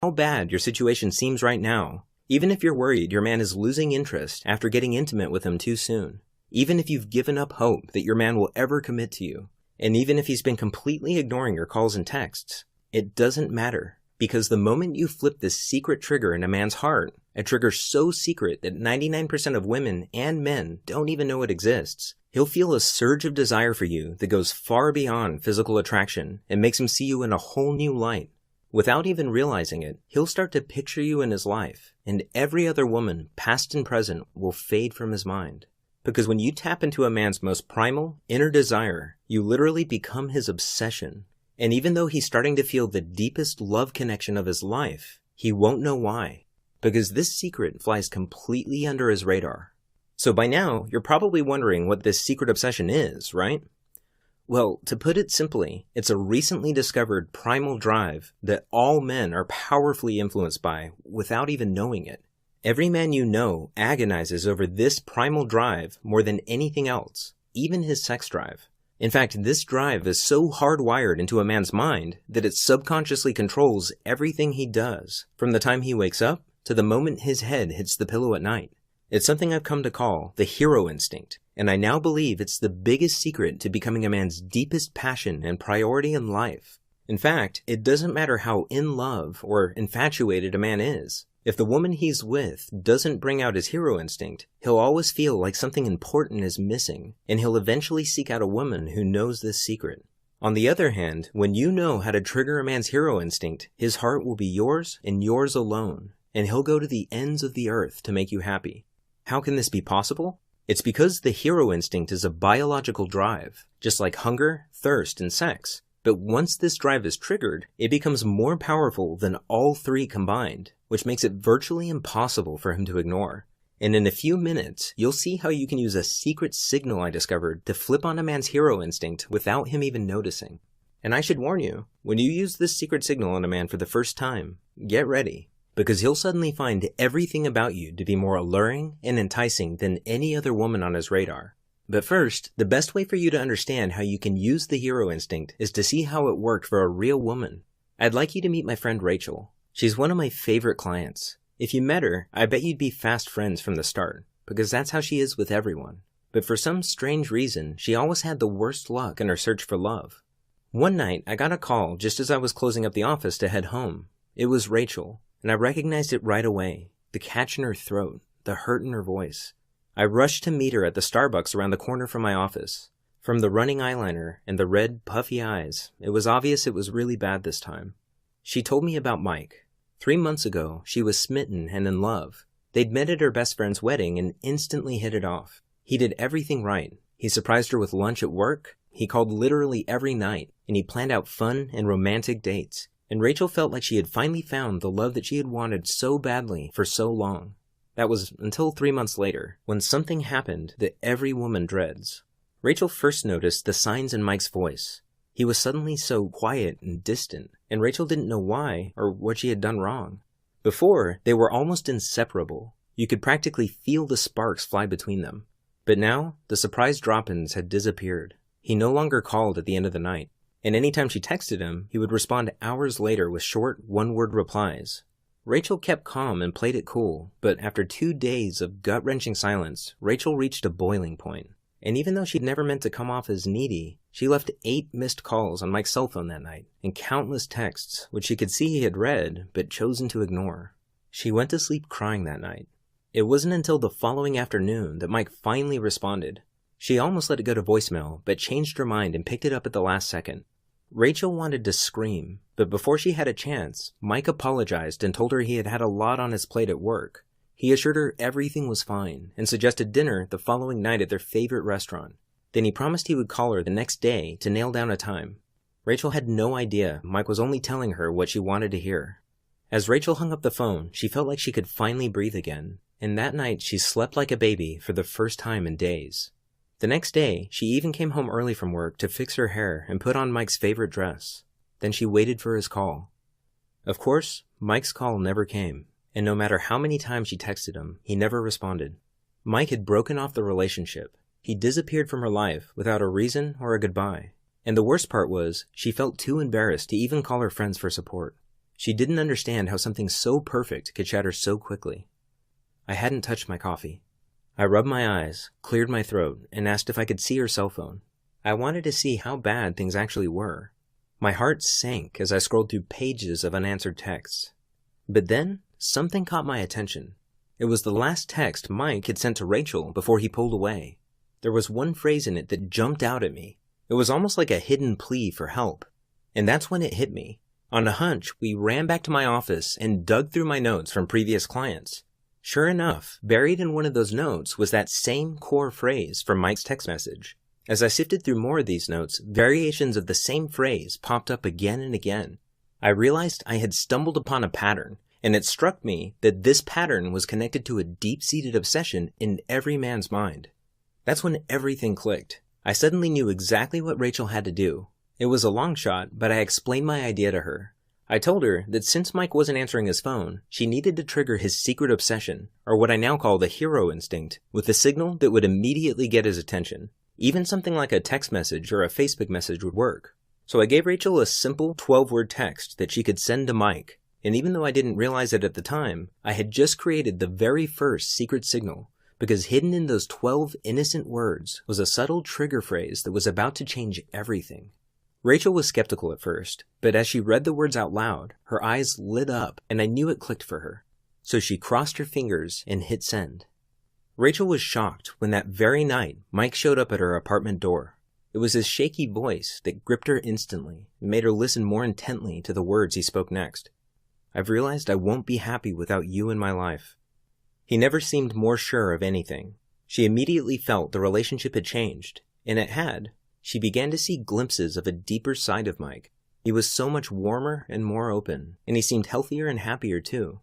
how bad your situation seems right now, even if you're worried your man is losing interest after getting intimate with him too soon, even if you've given up hope that your man will ever commit to you, and even if he's been completely ignoring your calls and texts, it doesn't matter. Because the moment you flip this secret trigger in a man's heart, a trigger so secret that 99% of women and men don't even know it exists, he'll feel a surge of desire for you that goes far beyond physical attraction and makes him see you in a whole new light. Without even realizing it, he'll start to picture you in his life, and every other woman, past and present, will fade from his mind. Because when you tap into a man's most primal, inner desire, you literally become his obsession. And even though he's starting to feel the deepest love connection of his life, he won't know why. Because this secret flies completely under his radar. So by now, you're probably wondering what this secret obsession is, right? Well, to put it simply, it's a recently discovered primal drive that all men are powerfully influenced by without even knowing it. Every man you know agonizes over this primal drive more than anything else, even his sex drive. In fact, this drive is so hardwired into a man's mind that it subconsciously controls everything he does, from the time he wakes up to the moment his head hits the pillow at night. It's something I've come to call the hero instinct, and I now believe it's the biggest secret to becoming a man's deepest passion and priority in life. In fact, it doesn't matter how in love or infatuated a man is. If the woman he's with doesn't bring out his hero instinct, he'll always feel like something important is missing, and he'll eventually seek out a woman who knows this secret. On the other hand, when you know how to trigger a man's hero instinct, his heart will be yours and yours alone, and he'll go to the ends of the earth to make you happy. How can this be possible? It's because the hero instinct is a biological drive, just like hunger, thirst, and sex. But once this drive is triggered, it becomes more powerful than all three combined, which makes it virtually impossible for him to ignore. And in a few minutes, you'll see how you can use a secret signal I discovered to flip on a man's hero instinct without him even noticing. And I should warn you, when you use this secret signal on a man for the first time, get ready, because he'll suddenly find everything about you to be more alluring and enticing than any other woman on his radar. But first, the best way for you to understand how you can use the hero instinct is to see how it worked for a real woman. I'd like you to meet my friend Rachel. She's one of my favorite clients. If you met her, I bet you'd be fast friends from the start, because that's how she is with everyone. But for some strange reason, she always had the worst luck in her search for love. One night, I got a call just as I was closing up the office to head home. It was Rachel, and I recognized it right away. The catch in her throat, the hurt in her voice. I rushed to meet her at the Starbucks around the corner from my office. From the running eyeliner and the red, puffy eyes, it was obvious it was really bad this time. She told me about Mike. 3 months ago, she was smitten and in love. They'd met at her best friend's wedding and instantly hit it off. He did everything right. He surprised her with lunch at work, he called literally every night, and he planned out fun and romantic dates. And Rachel felt like she had finally found the love that she had wanted so badly for so long. That was until 3 months later, when something happened that every woman dreads. Rachel first noticed the signs in Mike's voice. He was suddenly so quiet and distant, and Rachel didn't know why or what she had done wrong. Before, they were almost inseparable. You could practically feel the sparks fly between them. But now, the surprise drop-ins had disappeared. He no longer called at the end of the night, and anytime she texted him, he would respond hours later with short, one-word replies. Rachel kept calm and played it cool, but after 2 days of gut-wrenching silence, Rachel reached a boiling point. And even though she'd never meant to come off as needy, she left 8 missed calls on Mike's cell phone that night, and countless texts, which she could see he had read, but chosen to ignore. She went to sleep crying that night. It wasn't until the following afternoon that Mike finally responded. She almost let it go to voicemail, but changed her mind and picked it up at the last second. Rachel wanted to scream, but before she had a chance, Mike apologized and told her he had had a lot on his plate at work. He assured her everything was fine and suggested dinner the following night at their favorite restaurant. Then he promised he would call her the next day to nail down a time. Rachel had no idea Mike was only telling her what she wanted to hear. As Rachel hung up the phone, she felt like she could finally breathe again, and that night she slept like a baby for the first time in days. The next day, she even came home early from work to fix her hair and put on Mike's favorite dress. Then she waited for his call. Of course, Mike's call never came, and no matter how many times she texted him, he never responded. Mike had broken off the relationship. He disappeared from her life without a reason or a goodbye. And the worst part was, she felt too embarrassed to even call her friends for support. She didn't understand how something so perfect could shatter so quickly. I hadn't touched my coffee. I rubbed my eyes, cleared my throat, and asked if I could see her cell phone. I wanted to see how bad things actually were. My heart sank as I scrolled through pages of unanswered texts. But then, something caught my attention. It was the last text Mike had sent to Rachel before he pulled away. There was one phrase in it that jumped out at me. It was almost like a hidden plea for help. And that's when it hit me. On a hunch, we ran back to my office and dug through my notes from previous clients. Sure enough, buried in one of those notes was that same core phrase from Mike's text message. As I sifted through more of these notes, variations of the same phrase popped up again and again. I realized I had stumbled upon a pattern, and it struck me that this pattern was connected to a deep-seated obsession in every man's mind. That's when everything clicked. I suddenly knew exactly what Rachel had to do. It was a long shot, but I explained my idea to her. I told her that since Mike wasn't answering his phone, she needed to trigger his secret obsession, or what I now call the hero instinct, with a signal that would immediately get his attention. Even something like a text message or a Facebook message would work. So I gave Rachel a simple 12-word text that she could send to Mike, and even though I didn't realize it at the time, I had just created the very first secret signal, because hidden in those 12 innocent words was a subtle trigger phrase that was about to change everything. Rachel was skeptical at first, but as she read the words out loud, her eyes lit up and I knew it clicked for her. So she crossed her fingers and hit send. Rachel was shocked when that very night Mike showed up at her apartment door. It was his shaky voice that gripped her instantly and made her listen more intently to the words he spoke next. I've realized I won't be happy without you in my life. He never seemed more sure of anything. She immediately felt the relationship had changed, and it had. She began to see glimpses of a deeper side of Mike. He was so much warmer and more open, and he seemed healthier and happier too.